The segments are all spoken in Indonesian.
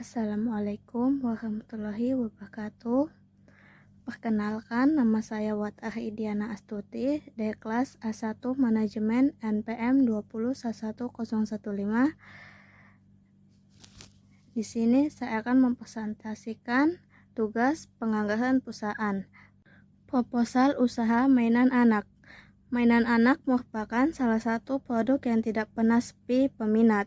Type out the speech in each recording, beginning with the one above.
Assalamualaikum warahmatullahi wabarakatuh. Perkenalkan, nama saya Watar Idiana Astuti dari kelas A1 Manajemen NPM 2011015. Di sini saya akan mempresentasikan tugas penganggaran perusahaan. Proposal usaha mainan anak. Mainan anak merupakan salah satu produk yang tidak pernah sepi peminat.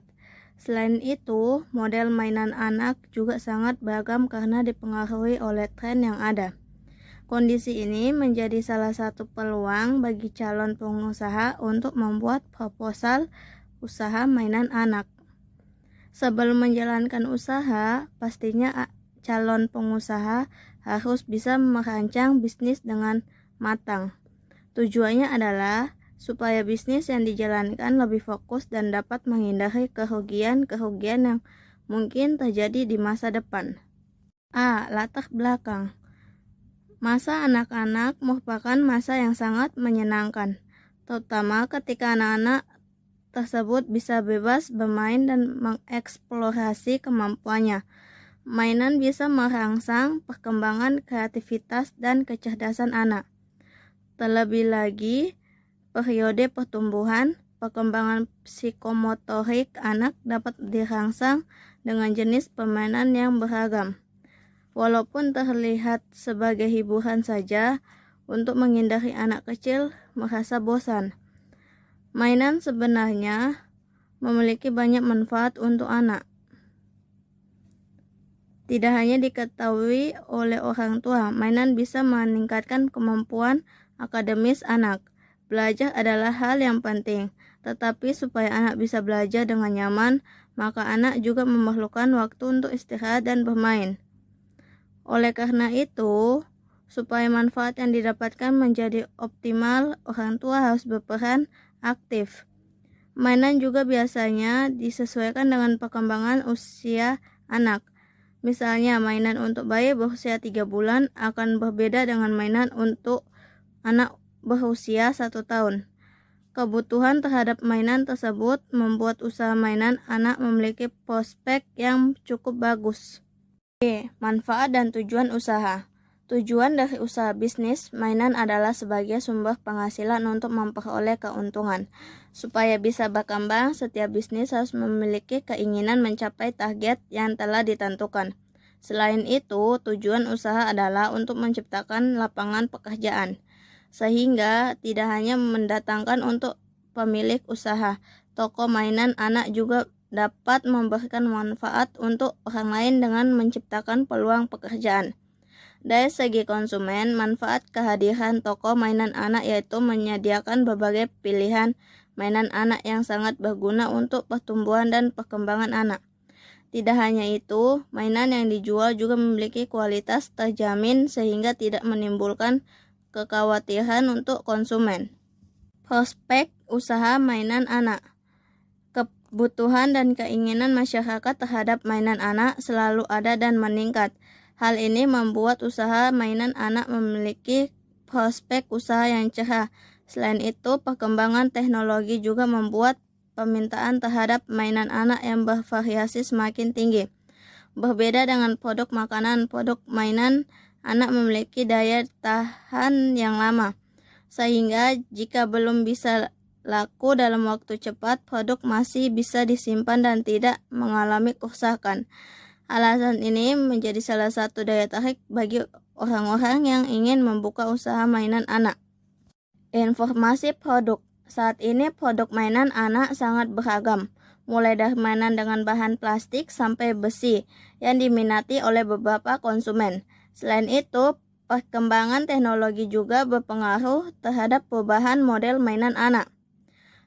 Selain itu, model mainan anak juga sangat beragam karena dipengaruhi oleh tren yang ada. Kondisi ini menjadi salah satu peluang bagi calon pengusaha untuk membuat proposal usaha mainan anak. Sebelum menjalankan usaha, pastinya calon pengusaha harus bisa merancang bisnis dengan matang. Tujuannya adalah supaya bisnis yang dijalankan lebih fokus dan dapat menghindari kerugian-kerugian yang mungkin terjadi di masa depan. Latar belakang. Masa anak-anak merupakan masa yang sangat menyenangkan, terutama ketika anak-anak tersebut bisa bebas bermain dan mengeksplorasi kemampuannya. Mainan bisa merangsang perkembangan kreativitas dan kecerdasan anak. Terlebih lagi, periode pertumbuhan, perkembangan psikomotorik anak dapat dirangsang dengan jenis permainan yang beragam. Walaupun terlihat sebagai hiburan saja, untuk menghindari anak kecil merasa bosan. Mainan sebenarnya memiliki banyak manfaat untuk anak. Tidak hanya diketahui oleh orang tua, mainan bisa meningkatkan kemampuan akademis anak. Belajar adalah hal yang penting, tetapi supaya anak bisa belajar dengan nyaman, maka anak juga memerlukan waktu untuk istirahat dan bermain. Oleh karena itu, supaya manfaat yang didapatkan menjadi optimal, orang tua harus berperan aktif. Mainan juga biasanya disesuaikan dengan perkembangan usia anak. Misalnya, mainan untuk bayi berusia 3 bulan akan berbeda dengan mainan untuk anak berusia 1 tahun. Kebutuhan terhadap mainan tersebut membuat usaha mainan anak memiliki prospek yang cukup bagus. Manfaat dan tujuan usaha. Tujuan dari usaha bisnis mainan adalah sebagai sumber penghasilan untuk memperoleh keuntungan. Supaya bisa berkembang, setiap bisnis harus memiliki keinginan mencapai target yang telah ditentukan. Selain itu, tujuan usaha adalah untuk menciptakan lapangan pekerjaan, sehingga tidak hanya mendatangkan untuk pemilik usaha. Toko mainan anak juga dapat memberikan manfaat untuk orang lain dengan menciptakan peluang pekerjaan. Dari segi konsumen, manfaat kehadiran toko mainan anak yaitu menyediakan berbagai pilihan mainan anak yang sangat berguna untuk pertumbuhan dan perkembangan anak. Tidak hanya itu, mainan yang dijual juga memiliki kualitas terjamin sehingga tidak menimbulkan kekhawatiran untuk konsumen. Prospek usaha mainan anak. Kebutuhan dan keinginan masyarakat terhadap mainan anak selalu ada dan meningkat. Hal ini membuat usaha mainan anak memiliki prospek usaha yang cerah. Selain itu, perkembangan teknologi juga membuat permintaan terhadap mainan anak yang bervariasi semakin tinggi. Berbeda dengan produk makanan, produk mainan anak memiliki daya tahan yang lama, sehingga jika belum bisa laku dalam waktu cepat, produk masih bisa disimpan dan tidak mengalami kerusakan. Alasan ini menjadi salah satu daya tarik bagi orang-orang yang ingin membuka usaha mainan anak. Informasi produk. Saat ini produk mainan anak sangat beragam, mulai dari mainan dengan bahan plastik sampai besi yang diminati oleh beberapa konsumen. Selain itu, perkembangan teknologi juga berpengaruh terhadap perubahan model mainan anak.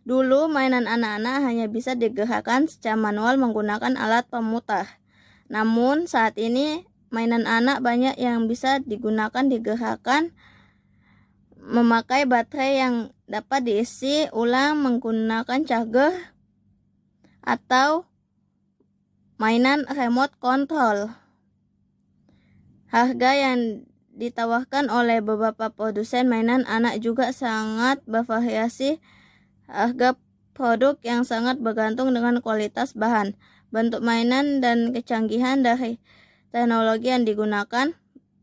Dulu, mainan anak-anak hanya bisa digerakkan secara manual menggunakan alat pemutar. Namun, saat ini mainan anak banyak yang bisa digerakkan memakai baterai yang dapat diisi ulang menggunakan charger atau mainan remote control. Harga yang ditawarkan oleh beberapa produsen mainan anak juga sangat bervariasi. Harga produk yang sangat bergantung dengan kualitas bahan. bentuk mainan dan kecanggihan dari teknologi yang digunakan.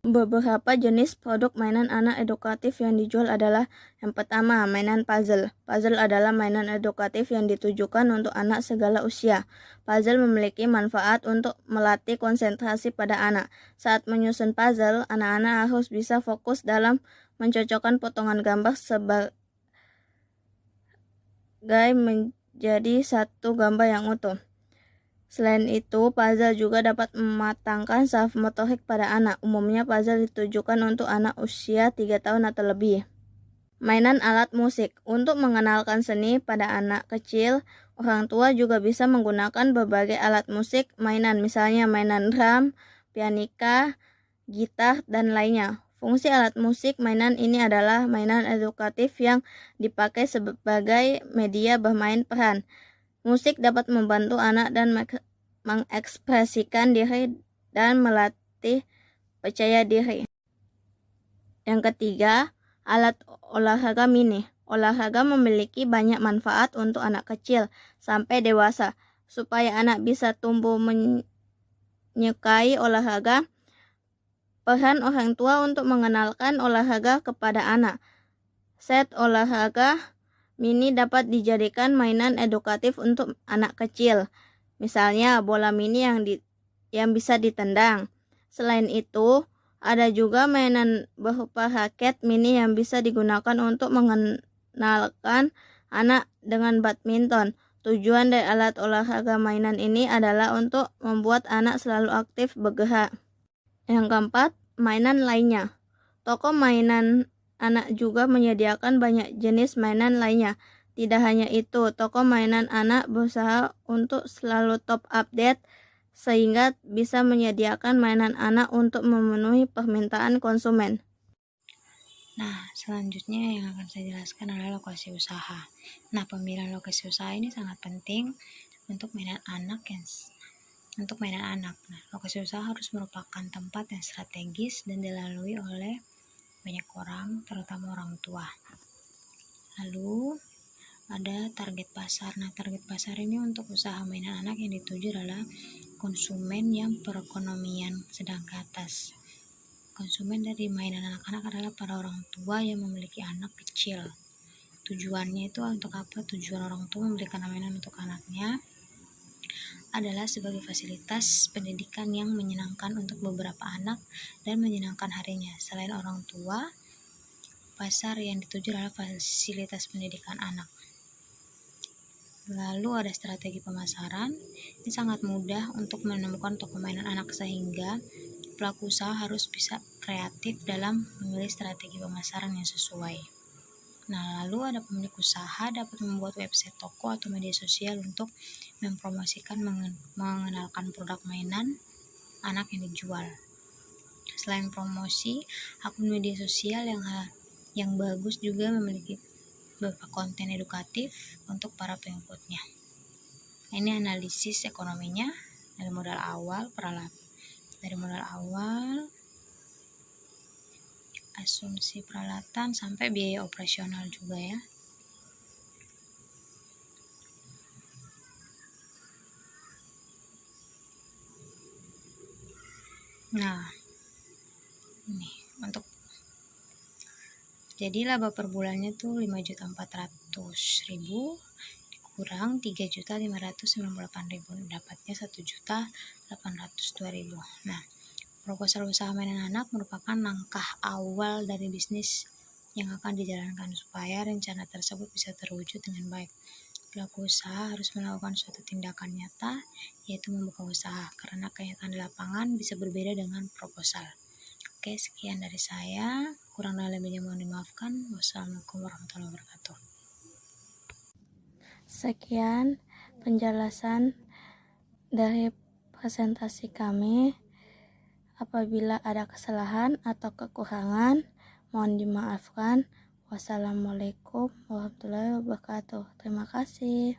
Beberapa jenis produk mainan anak edukatif yang dijual adalah yang pertama, mainan puzzle. Puzzle adalah mainan edukatif yang ditujukan untuk anak segala usia. Puzzle memiliki manfaat untuk melatih konsentrasi pada anak. Saat menyusun puzzle, anak-anak harus bisa fokus dalam mencocokkan potongan gambar sebagai menjadi satu gambar yang utuh. Selain itu, puzzle juga dapat mematangkan saraf motorik pada anak. Umumnya puzzle ditujukan untuk anak usia 3 tahun atau lebih. Mainan alat musik. Untuk mengenalkan seni pada anak kecil, orang tua juga bisa menggunakan berbagai alat musik mainan, misalnya mainan drum, pianika, gitar, dan lainnya. Fungsi alat musik mainan ini adalah mainan edukatif yang dipakai sebagai media bermain peran. Musik dapat membantu anak dan mengekspresikan diri dan melatih percaya diri. Yang ketiga, alat olahraga mini. Olahraga memiliki banyak manfaat untuk anak kecil sampai dewasa. Supaya anak bisa tumbuh menyukai olahraga, peran orang tua untuk mengenalkan olahraga kepada anak. Set olahraga mini dapat dijadikan mainan edukatif untuk anak kecil. Misalnya bola mini yang bisa ditendang. Selain itu, ada juga mainan berupa raket mini yang bisa digunakan untuk mengenalkan anak dengan badminton. Tujuan dari alat olahraga mainan ini adalah untuk membuat anak selalu aktif bergerak. Yang keempat, mainan lainnya. Toko mainan anak juga menyediakan banyak jenis mainan lainnya. Tidak hanya itu, toko mainan anak berusaha untuk selalu top update sehingga bisa menyediakan mainan anak untuk memenuhi permintaan konsumen. Nah, selanjutnya yang akan saya jelaskan adalah lokasi usaha. Nah, pemilihan lokasi usaha ini sangat penting untuk mainan anak Nah, lokasi usaha harus merupakan tempat yang strategis dan dilalui oleh banyak orang, terutama orang tua. Lalu ada target pasar. Nah, target pasar ini untuk usaha mainan anak yang dituju adalah konsumen yang perekonomian sedang ke atas. Konsumen dari mainan anak-anak adalah para orang tua yang memiliki anak kecil. Tujuannya itu untuk apa? Tujuan orang tua membelikan mainan untuk anaknya adalah sebagai fasilitas pendidikan yang menyenangkan untuk beberapa anak dan menyenangkan harinya. Selain orang tua, pasar yang dituju adalah fasilitas pendidikan anak. Lalu ada strategi pemasaran. Ini sangat mudah untuk menemukan toko mainan anak sehingga pelaku usaha harus bisa kreatif dalam memilih strategi pemasaran yang sesuai. Nah, lalu ada pemilik usaha dapat membuat website toko atau media sosial untuk mempromosikan mengenalkan produk mainan anak yang dijual. Selain promosi, akun media sosial yang bagus juga memiliki beberapa konten edukatif untuk para pengikutnya. Ini analisis ekonominya dari modal awal, asumsi peralatan sampai biaya operasional juga ya. Nah, ini untuk jadi laba per bulannya tuh 5.400.000 dikurang 3.598.000, dapatnya 1.802.000. Nah, proposal usaha mainan anak merupakan langkah awal dari bisnis yang akan dijalankan supaya rencana tersebut bisa terwujud dengan baik. Pelaku usaha harus melakukan suatu tindakan nyata, yaitu membuka usaha, karena kenyataan di lapangan bisa berbeda dengan proposal. Oke, sekian dari saya. Kurang dan lebihnya mohon dimaafkan. Wassalamualaikum warahmatullahi wabarakatuh. Sekian penjelasan dari presentasi kami. Apabila ada kesalahan atau kekurangan, mohon dimaafkan. Wassalamualaikum warahmatullahi wabarakatuh. Terima kasih.